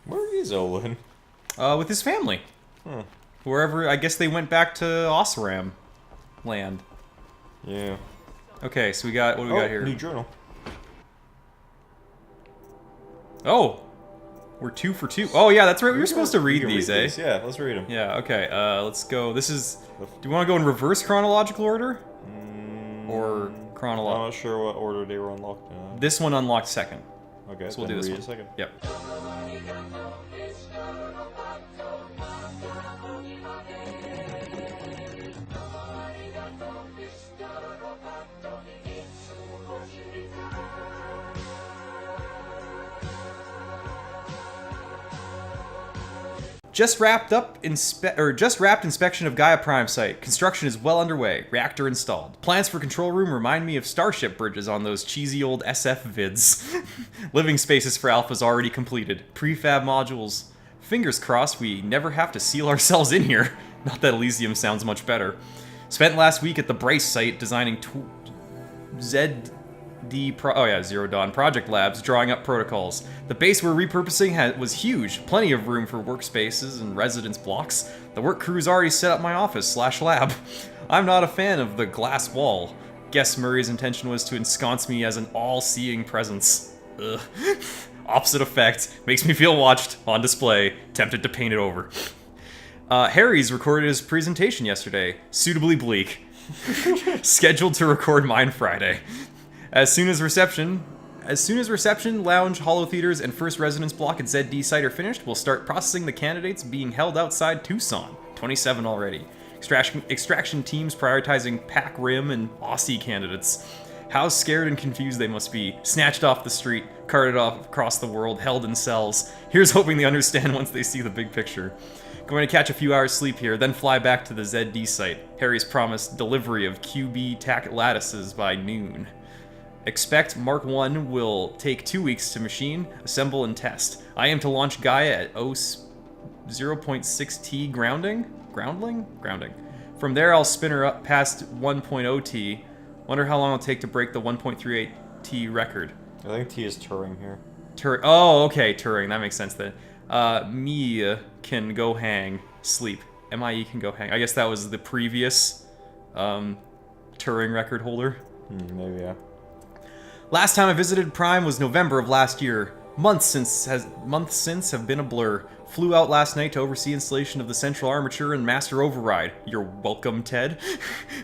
Where is Olin? With his family. Huh. Wherever, I guess they went back to Osram land. Yeah. Okay, so what do we got here? New journal. Oh! We're 2 for 2. Oh yeah, that's right, we were supposed to read these, eh? Yeah, let's read them. Yeah, okay, let's go. This is... Do you want to go in reverse chronological order? Or chronological? I'm not sure what order they were unlocked in. This one unlocked second. Okay, So we'll do this one. A second. Yep. Just wrapped inspection of Gaia Prime site. Construction is well underway. Reactor installed. Plans for control room remind me of Starship bridges on those cheesy old SF vids. Living spaces for Alpha's already completed. Prefab modules. Fingers crossed we never have to seal ourselves in here. Not that Elysium sounds much better. Spent last week at the Brace site designing Zero Dawn Project Labs, drawing up protocols. The base we're repurposing was huge, plenty of room for workspaces and residence blocks. The work crew's already set up my office/lab. I'm not a fan of the glass wall. Guess Murray's intention was to ensconce me as an all-seeing presence. Ugh. Opposite effect. Makes me feel watched, on display, tempted to paint it over. Harry's recorded his presentation yesterday. Suitably bleak. Scheduled to record mine Friday. As soon as reception, lounge, holo theaters, and first residence block at ZD site are finished, we'll start processing the candidates being held outside Tucson. 27 already. Extraction teams prioritizing Pac Rim and Aussie candidates. How scared and confused they must be. Snatched off the street, carted off across the world, held in cells. Here's hoping they understand once they see the big picture. Going to catch a few hours sleep here, then fly back to the ZD site. Harry's promised delivery of QB tack lattices by noon. Expect Mark 1 will take 2 weeks to machine, assemble, and test. I aim to launch Gaia at 0.6T grounding? From there, I'll spin her up past 1.0T. Wonder how long it'll take to break the 1.38T record. I think T is Turing here. Oh, okay, Turing. That makes sense then. Me can go hang. Sleep. MIE can go hang. I guess that was the previous Turing record holder. Maybe, yeah. Last time I visited Prime was November of last year. Months since have been a blur. Flew out last night to oversee installation of the central armature and master override. You're welcome, Ted.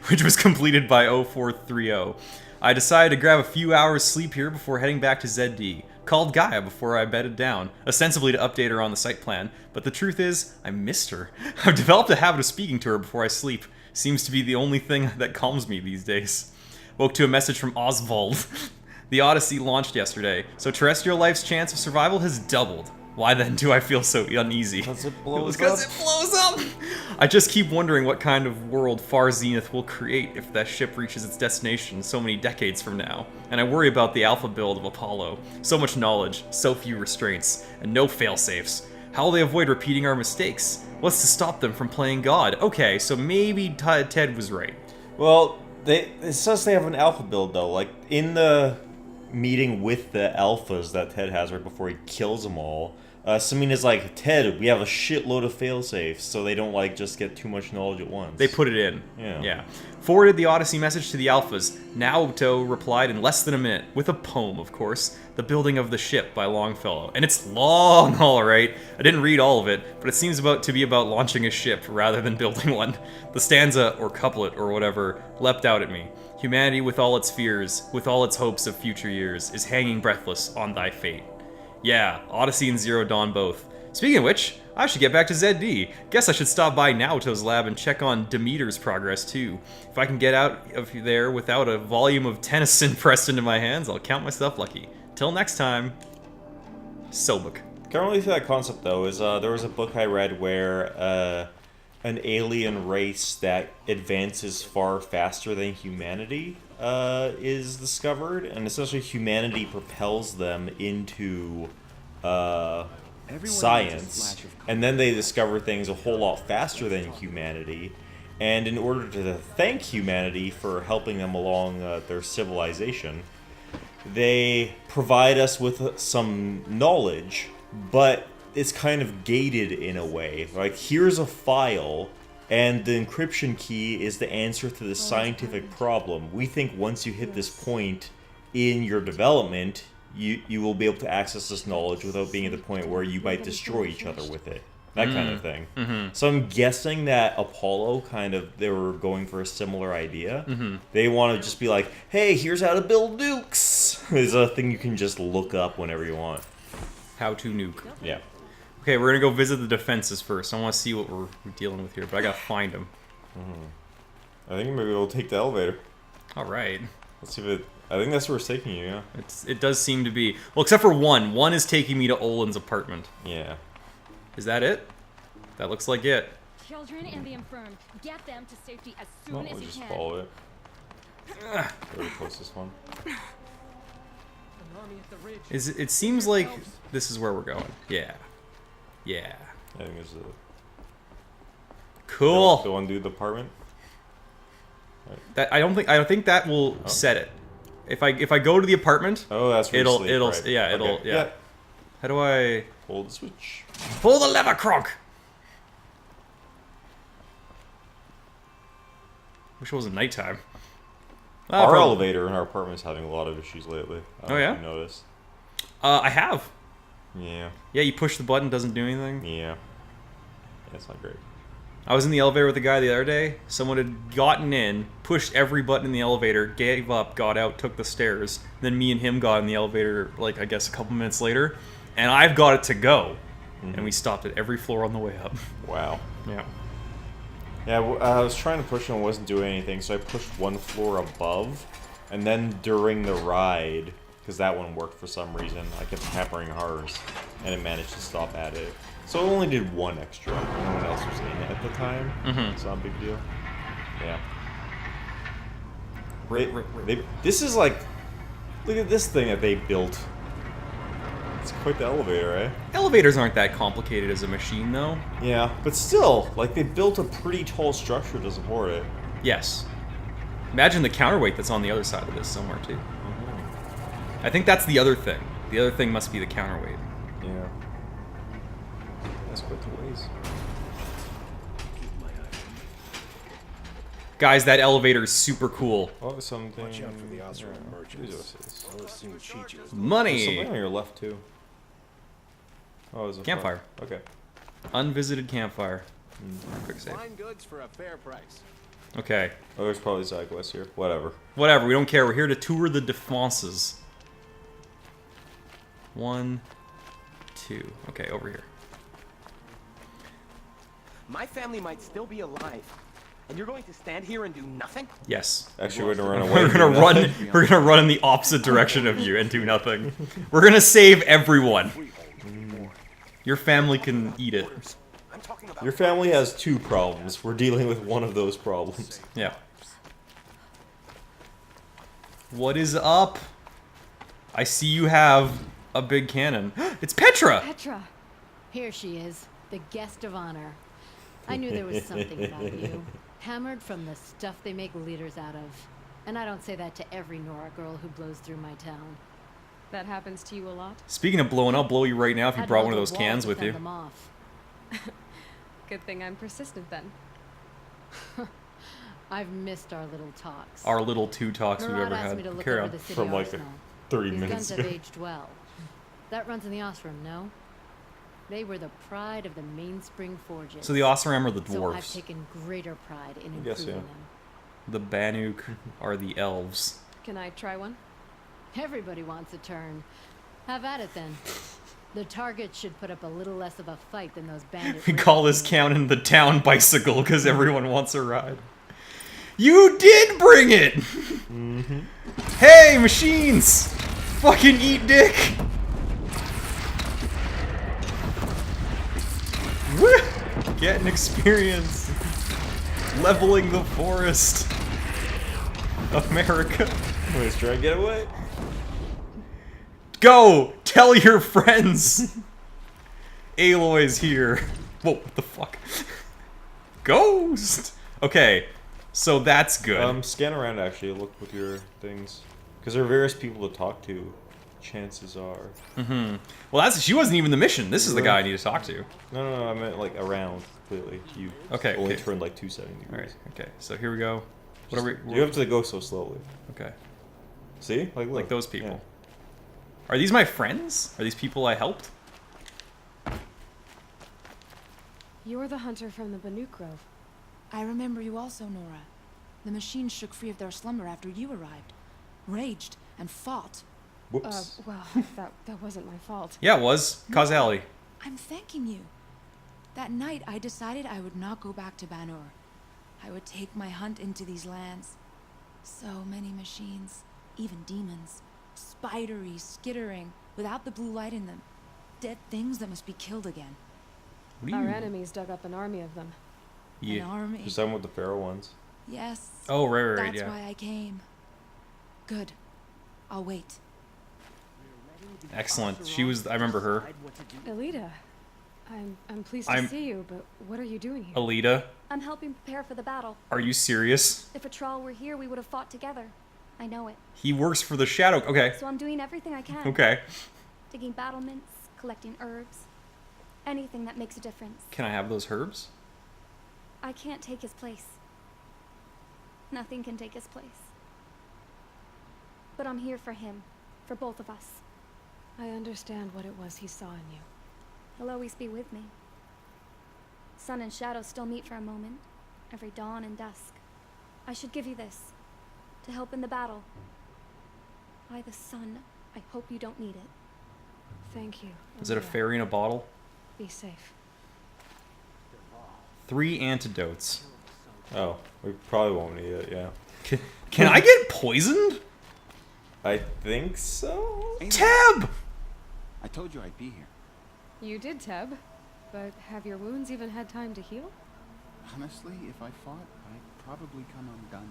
Which was completed by 0430. I decided to grab a few hours sleep here before heading back to ZD. Called Gaia before I bedded down, ostensibly to update her on the site plan, but the truth is, I missed her. I've developed a habit of speaking to her before I sleep. Seems to be the only thing that calms me these days. Woke to a message from Oswald. The Odyssey launched yesterday, so terrestrial life's chance of survival has doubled. Why then do I feel so uneasy? Because it blows up! I just keep wondering what kind of world Far Zenith will create if that ship reaches its destination so many decades from now. And I worry about the alpha build of Apollo. So much knowledge, so few restraints, and no failsafes. How will they avoid repeating our mistakes? What's to stop them from playing God? Okay, so maybe Ted was right. Well, it says they have an alpha build, though. Like, in the meeting with the alphas that Ted has right before he kills them all, Samina's like, Ted, we have a shitload of failsafes, so they don't, like, just get too much knowledge at once. They put it in. Yeah. Forwarded the Odyssey message to the alphas. Naoto replied in less than a minute, with a poem, of course, The Building of the Ship by Longfellow. And it's long, alright. I didn't read all of it, but it seems to be about launching a ship rather than building one. The stanza, or couplet, or whatever, leapt out at me. Humanity with all its fears, with all its hopes of future years, is hanging breathless on thy fate. Yeah, Odyssey and Zero Dawn both. Speaking of which, I should get back to ZD. Guess I should stop by Naoto's lab and check on Demeter's progress too. If I can get out of there without a volume of Tennyson pressed into my hands, I'll count myself lucky. Till next time, Sobuk. Can't really see that concept though. There was a book I read where an alien race that advances far faster than humanity is discovered, and essentially humanity propels them into science, and then they discover things a whole lot faster than humanity, and in order to thank humanity for helping them along their civilization, they provide us with some knowledge, but it's kind of gated in a way. Like, here's a file, and the encryption key is the answer to this scientific problem. We think once you hit this point in your development, you will be able to access this knowledge without being at the point where you might destroy each other with it. That kind of thing. So I'm guessing that Apollo they were going for a similar idea. They want to just be like, hey, here's how to build nukes. It's a thing you can just look up whenever you want. How to nuke. Yeah. Okay, we're gonna go visit the defenses first. I want to see what we're dealing with here, but I gotta find them. I think maybe we'll take the elevator. All right. Let's see if it... I think that's where it's taking you, yeah. It does seem to be. Well, except for one. One is taking me to Olin's apartment. Yeah. Is that it? That looks like it. Children and the infirm, get them to safety as soon No, as we'll you just can. follow it. Go to the closest one. It seems like this is where we're going. Yeah. Yeah. I think it's the... Cool. The one dude, the apartment? That I don't think that will set it. If I go to the apartment, Oh, that's where you sleep, it'll right. yeah, it'll Okay. yeah. How do I Hold the switch. pull the lever, Kronk? Wish it wasn't nighttime. Our elevator in our apartment is having a lot of issues lately. I don't know yeah? if you noticed. I have. Yeah. Yeah, you push the button, doesn't do anything. Yeah. That's not great. I was in the elevator with a guy the other day. Someone had gotten in, pushed every button in the elevator, gave up, got out, took the stairs. Then me and him got in the elevator, like, I guess a couple minutes later. And I've got it to go. And we stopped at every floor on the way up. Wow. Yeah. Yeah, I was trying to push and it wasn't doing anything, so I pushed one floor above. And then during the ride, because that one worked for some reason, I kept hammering hers. And it managed to stop at it. So it only did one extra. No one else was in it at the time. It's not a big deal. Yeah. This is like... Look at this thing that they built. It's quite the elevator, eh? Elevators aren't that complicated as a machine, though. Yeah, but still, like, they built a pretty tall structure to support it. Yes. Imagine the counterweight that's on the other side of this somewhere, too. I think that's the other thing. The other thing must be the counterweight. Yeah. That's quite the ways. Guys, that elevator is super cool. Oh, something... Watch out for the Osram merchants. Resources. They'll soon cheat you. There's Money! something on your left, too. Oh, there's a Campfire. Okay. Unvisited campfire. Quick save. Fine goods for a fair price. Okay. Oh, there's probably sidequests here. Whatever. Whatever, we don't care. We're here to tour the defenses. 1, 2. Okay, over here. My family might still be alive, and you're going to stand here and do nothing? Yes. Actually, we're gonna run away. We're gonna from run. that. We're gonna run in the opposite direction of you and do nothing. We're gonna save everyone. Your family can eat it. I'm talking about Your family has two problems. We're dealing with one of those problems. Yeah. What is up? I see you have a big cannon. It's Petra. Petra, here she is, the guest of honor. I knew there was something about you. Hammered from the stuff they make leaders out of. And I don't say that to every Nora girl who blows through my town. That happens to you a lot? Speaking of blowing, I'll blow you right now if you I'd brought build one of a those wall cans to with fend you. them off. Good thing I'm persistent then. I've missed our little talks. Our little two talks we've Marad ever asked me to had. look Carry over on. the city From like arsenal. 30 These minutes guns have ago. aged well. That runs in the Osram, no? They were the pride of the Mainspring Forges. So the Osram are the So I've dwarves. taken greater pride in improving guess, yeah. them. The Banuk are the elves. Can I try one? Everybody wants a turn. Have at it then. The target should put up a little less of a fight than those bandits. We call this cannon the town bicycle because everyone wants a ride. You did bring it! Hey, machines! Fucking eat dick! Woo! Getting experience. Leveling the forest. America. Let's try and get away. Go! Tell your friends! Aloy's here. Whoa, what the fuck? Ghost! Okay, so that's good. Scan around actually. Look with your things, because there are various people to talk to. chances are. Well, she wasn't even the mission. This is the guy I need to talk to. No, I meant like around completely. You only turned like 270 degrees. All right. Okay. So here we go. What are we? You have to go so slowly. Okay. See? Like, look. Like those people. Are these my friends? Are these people I helped? You're the hunter from the Banuk Grove. I remember you also, Nora. The machines shook free of their slumber after you arrived. Raged and fought. Whoops. Well, that wasn't my fault. Yeah, it was. Causality. I'm thanking you. That night, I decided I would not go back to Banur. I would take my hunt into these lands. So many machines, even demons. Spidery, skittering, without the blue light in them. Dead things that must be killed again. What do Our you? enemies dug up an army of them. An army. Just done with the Pharaoh ones. Yes. Oh, right, That's yeah. why I came. Good. I'll wait. Excellent. She was. I remember her. Elita, I'm pleased to see you, but what are you doing here? Alita, I'm helping prepare for the battle. are you serious? If a Trawl were here, we would have fought together. I know it. He works for the Shadow. Okay. So I'm doing everything I can. Okay. Digging battlements, collecting herbs. Anything that makes a difference. Can I have those herbs? I can't take his place. Nothing can take his place. But I'm here for him. For both of us. I understand what it was he saw in you. He'll always be with me. Sun and shadow still meet for a moment. Every dawn and dusk. I should give you this. To help in the battle. By the sun, I hope you don't need it. Thank you. Is it a Elita. fairy in a bottle? Be safe. 3 antidotes. Oh, we probably won't need it, yeah. Can I get poisoned? I think so? Tab! I told you I'd be here. You did, Teb. But have your wounds even had time to heal? Honestly, if I fought, I'd probably come undone.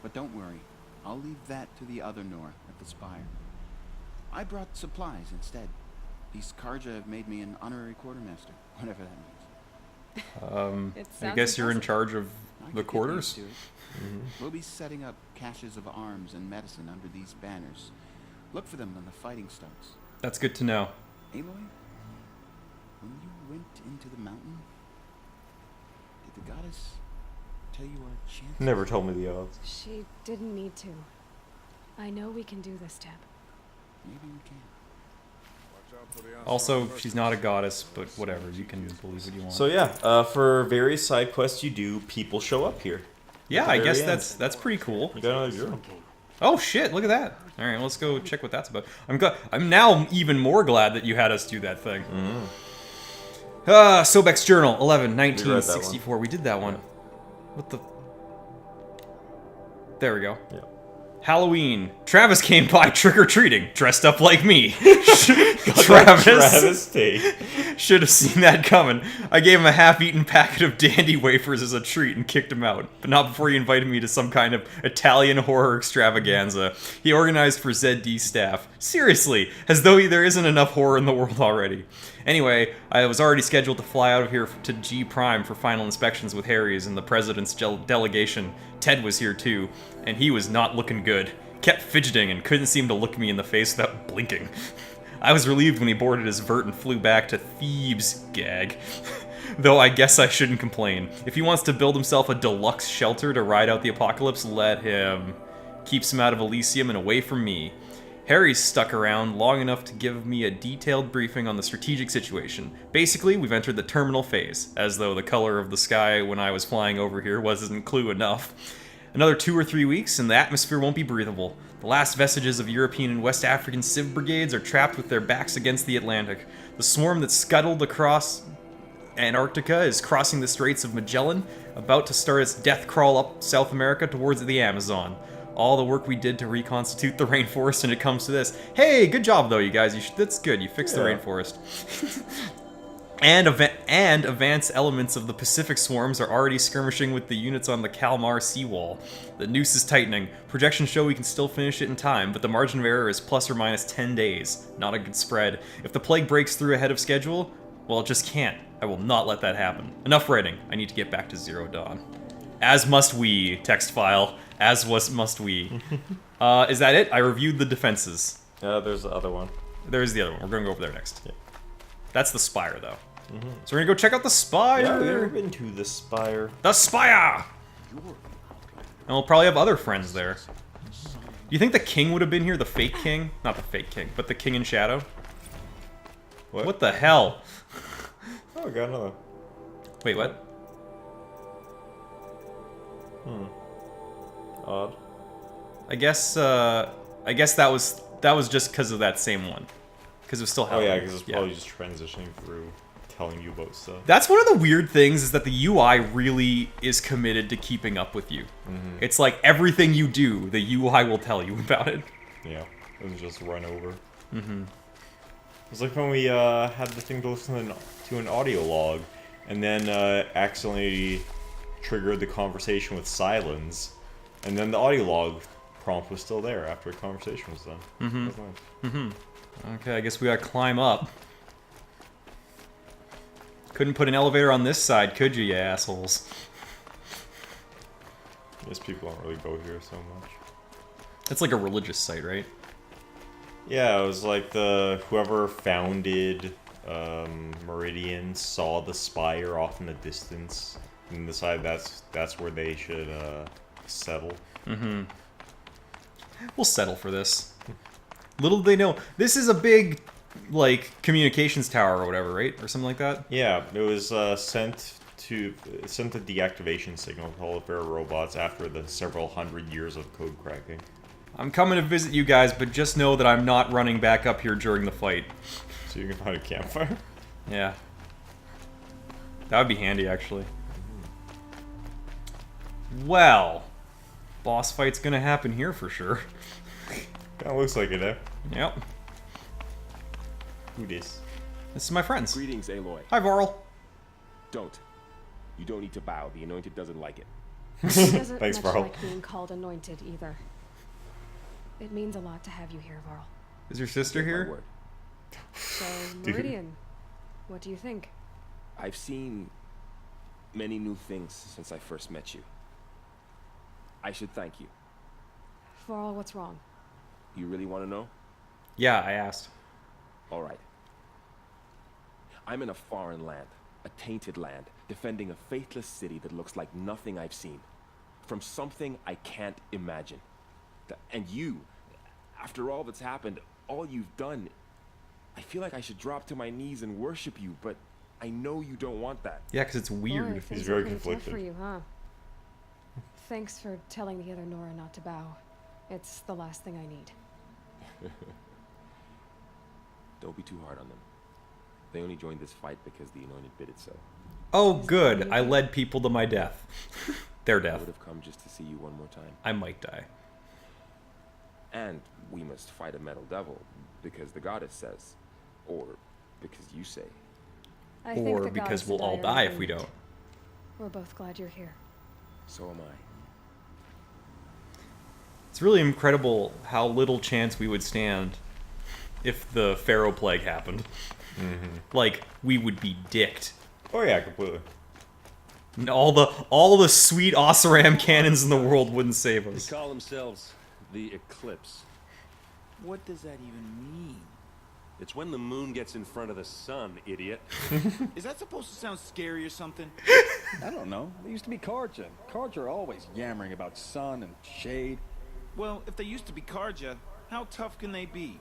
But don't worry. I'll leave that to the other Nora at the Spire. I brought supplies instead. These Carja have made me an honorary quartermaster, whatever that means. It I sounds guess you're in impressive. charge of I the could get quarters? used to it. We'll be setting up caches of arms and medicine under these banners. Look for them when the fighting starts. That's good to know. Aloy, when you went into the mountain, did the goddess tell you our chances? Never told me the odds. She didn't need to. I know we can do this, Teb. Maybe we can. Also, she's not a goddess, but whatever. You can believe what you want. So yeah, for various side quests you do, people show up here. yeah, at the I guess very end. that's pretty cool. You got another girl. Oh shit! Look at that. All right, let's go check what that's about. I'm now even more glad that you had us do that thing. Sobek's Journal, 11/19/64. We did that one. What the? There we go. Yeah. Halloween. Travis came by trick-or-treating, dressed up like me. Travis Tate. Should have seen that coming. I gave him a half-eaten packet of dandy wafers as a treat and kicked him out, but not before he invited me to some kind of Italian horror extravaganza. He organized for ZD staff. Seriously, as though there isn't enough horror in the world already. Anyway, I was already scheduled to fly out of here to G Prime for final inspections with Harry's and the president's delegation. Ted was here too, and he was not looking good. Kept fidgeting and couldn't seem to look me in the face without blinking. I was relieved when he boarded his vert and flew back to Thebes, gag. Though I guess I shouldn't complain. If he wants to build himself a deluxe shelter to ride out the apocalypse, let him. Keeps him out of Elysium and away from me. Harry's stuck around long enough to give me a detailed briefing on the strategic situation. Basically, we've entered the terminal phase, as though the color of the sky when I was flying over here wasn't clue enough. Another 2 or 3 weeks, and the atmosphere won't be breathable. The last vestiges of European and West African civ brigades are trapped with their backs against the Atlantic. The swarm that scuttled across Antarctica is crossing the Straits of Magellan, about to start its death crawl up South America towards the Amazon. All the work we did to reconstitute the rainforest, and it comes to this. Hey, good job though, you guys. That's good. You fixed the rainforest. And advanced elements of the Pacific swarms are already skirmishing with the units on the Kalmar seawall. The noose is tightening. Projections show we can still finish it in time, but the margin of error is plus or minus 10 days. Not a good spread. If the plague breaks through ahead of schedule, well, it just can't. I will not let that happen. Enough writing. I need to get back to Zero Dawn. As must we, text file. As must we. Is that it? I reviewed the defenses. There's the other one. There's the other one. We're gonna go over there next. Yeah. That's the spire, though. So we're gonna go check out the spire. Yeah, we've never been to the spire. The spire! And we'll probably have other friends there. Do you think the king would have been here? The fake king? Not the fake king, but the king in shadow? What the hell? Oh, we got another. Wait, what? Odd. I guess that was just because of that same one. Because it was still Oh happening. yeah, because it's probably just transitioning through telling you about stuff. That's one of the weird things, is that the UI really is committed to keeping up with you. It's like everything you do, the UI will tell you about it. Yeah, it was just run over. It's like when we had the thing to listen to an audio log, and then accidentally triggered the conversation with silence, and then the audio log prompt was still there after a conversation was done. That was nice. Okay, I guess we gotta climb up. Couldn't put an elevator on this side, could you assholes? I guess people don't really go here so much. It's like a religious site, right? Yeah, it was like whoever founded Meridian saw the spire off in the distance and decided that's where they should settle. We'll settle for this. Little do they know, this is a big, like, communications tower or whatever, right? Or something like that? Yeah, it was sent a deactivation signal to all the Pharaoh robots after the several hundred years of code cracking. I'm coming to visit you guys, but just know that I'm not running back up here during the fight. So you can find a campfire? Yeah. That would be handy, actually. Well, boss fight's gonna happen here for sure. Kinda looks like it, eh? Yep. Who dis? This is my friends. Greetings, Aloy. Hi, Varl. Don't. You don't need to bow. The Anointed doesn't like it. It doesn't Thanks, much Varl. like being called anointed either. It means a lot to have you here, Varl. Is your sister Take my here? word. So, Dude. Meridian, what do you think? I've seen many new things since I first met you. I should thank you. Varl, what's wrong? You really want to know? Yeah, I asked. All right. I'm in a foreign land, a tainted land, defending a faithless city that looks like nothing I've seen. From something I can't imagine. And you, after all that's happened, all you've done, I feel like I should drop to my knees and worship you, but I know you don't want that. Yeah, because it's weird. Boy, things very are pretty tough conflicted. for you, huh? Thanks for telling the other Nora not to bow. It's the last thing I need. Don't be too hard on them. They only joined this fight because the Anointed bid it so. Oh, good. I led people to my death. Their I death. would have come just to see you one more time. I might die. And we must fight a metal devil, because the goddess says. Or because you say. I think Or the because goddess we'll all and I are die if we agreed. don't. We're both glad you're here. So am I. It's really incredible how little chance we would stand if the Pharaoh Plague happened. Like, we would be dicked. Oh yeah, completely. And all the sweet Oseram cannons in the world wouldn't save They us. call themselves the Eclipse. What does that even mean? It's when the moon gets in front of the sun, idiot. Is that supposed to sound scary or something? I don't know. They used to be Carja. Carja are always yammering about sun and shade. Well, if they used to be Carja, how tough can they be?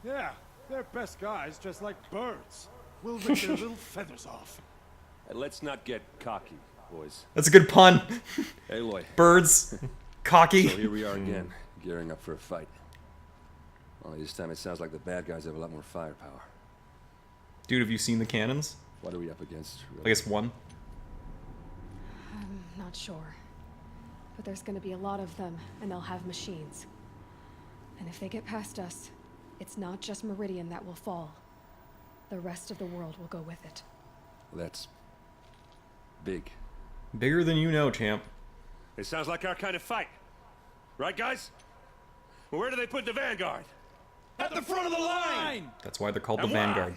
Yeah, they're best guys, just like birds. We'll rip their little feathers off. And let's not get cocky, boys. That's a good pun. Aloy, Birds. Cocky. so here we are again, gearing up for a fight. Only this time it sounds like the bad guys have a lot more firepower. Dude, have you seen the cannons? What are we up against, really? I guess one. I'm not sure. But there's gonna be a lot of them, and they'll have machines. And if they get past us, it's not just Meridian that will fall. The rest of the world will go with it. Well, that's big. Bigger than you know, champ. It sounds like our kind of fight. Right, guys? Well, where do they put the Vanguard? At the front of the line! That's why they're called And the why? Vanguard.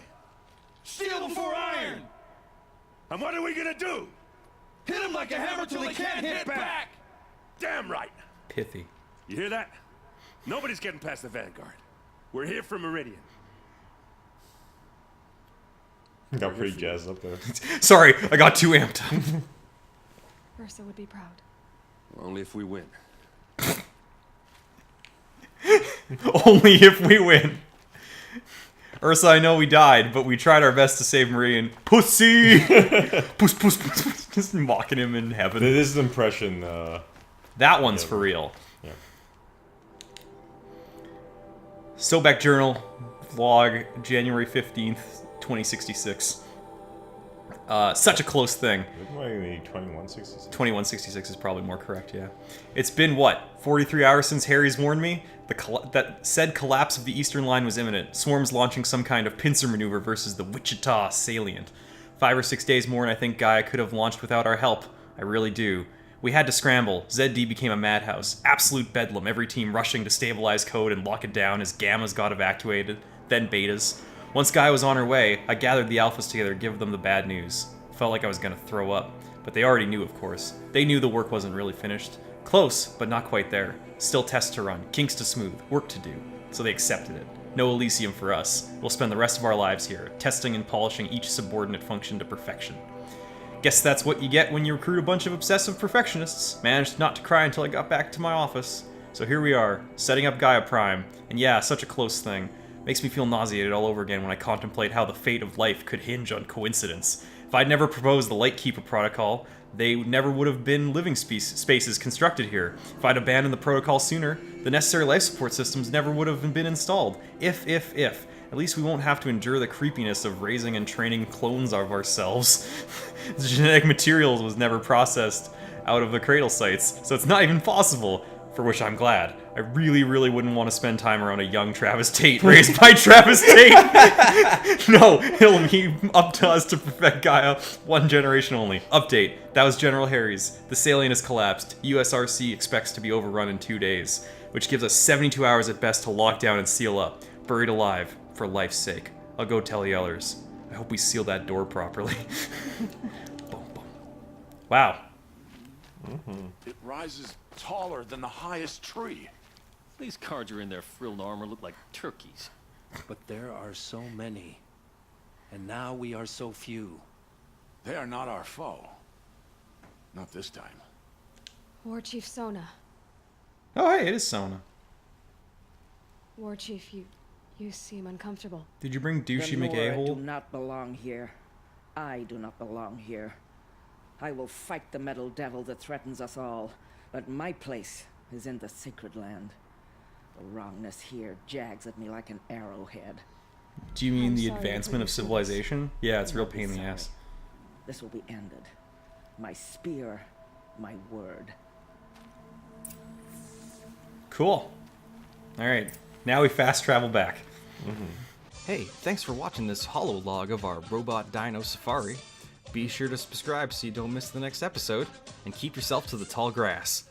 Steel before iron! And what are we gonna do? Hit him like a hammer till he can't hit back! Damn right! Pithy. You hear that? Nobody's getting past the Vanguard. We're here for Meridian. Got pretty jazzed up there. Sorry, I got too amped. Ursa would be proud. Only if we win. Only if we win. Ursa, I know we died, but we tried our best to save Meridian. Pussy! Puss, puss, puss, puss. Just mocking him in heaven. This is an impression. That one's for real. Yeah. Sobek Journal, vlog, January 15th, 2066. Such a close thing. 2166. 2166 is probably more correct, yeah. It's been, what, 43 hours since Harry's warned me? That said collapse of the Eastern Line was imminent. Swarms launching some kind of pincer maneuver versus the Wichita salient. 5 or 6 days more and I think Gaia could have launched without our help. I really do. We had to scramble. ZD became a madhouse. Absolute bedlam, every team rushing to stabilize code and lock it down as Gammas got evacuated, then Betas. Once Gaia was on her way, I gathered the Alphas together to give them the bad news. Felt like I was gonna throw up. But they already knew, of course. They knew the work wasn't really finished. Close, but not quite there. Still tests to run, kinks to smooth, work to do. So they accepted it. No Elysium for us. We'll spend the rest of our lives here, testing and polishing each subordinate function to perfection. Guess that's what you get when you recruit a bunch of obsessive perfectionists. Managed not to cry until I got back to my office. So here we are, setting up Gaia Prime. And yeah, such a close thing. Makes me feel nauseated all over again when I contemplate how the fate of life could hinge on coincidence. If I'd never proposed the Lightkeeper protocol, they never would have been living spaces constructed here. If I'd abandoned the protocol sooner, the necessary life support systems never would have been installed. If. At least we won't have to endure the creepiness of raising and training clones of ourselves. The genetic materials was never processed out of the cradle sites, so it's not even possible. For which I'm glad. I really, really wouldn't want to spend time around a young Travis Tate raised by Travis Tate. No, it'll be up to us to perfect Gaia, one generation only. Update, that was General Harry's. The salient has collapsed. USRC expects to be overrun in 2 days, which gives us 72 hours at best to lock down and seal up. Buried alive, for life's sake. I'll go tell the others. I hope we seal that door properly. Boom, boom. Wow. It rises taller than the highest tree. These Carja in their frilled armor look like turkeys. But there are so many. And now we are so few. They are not our foe. Not this time. War Chief Sona. Oh, hey, it is Sona. War Chief, you seem uncomfortable. Did you bring douchey The Nora McAhole? do not belong here. I do not belong here. I will fight the metal devil that threatens us all, but my place is in the sacred land. The wrongness here jags at me like an arrowhead. Do you mean I'm the sorry advancement of for your civilization? Yeah, it's a real Don't be pain in the sorry. ass. This will be ended. My spear, my word. Cool. Alright, now we fast travel back. Hey, thanks for watching this holo log of our robot dino safari. Be sure to subscribe so you don't miss the next episode, and keep yourself to the tall grass.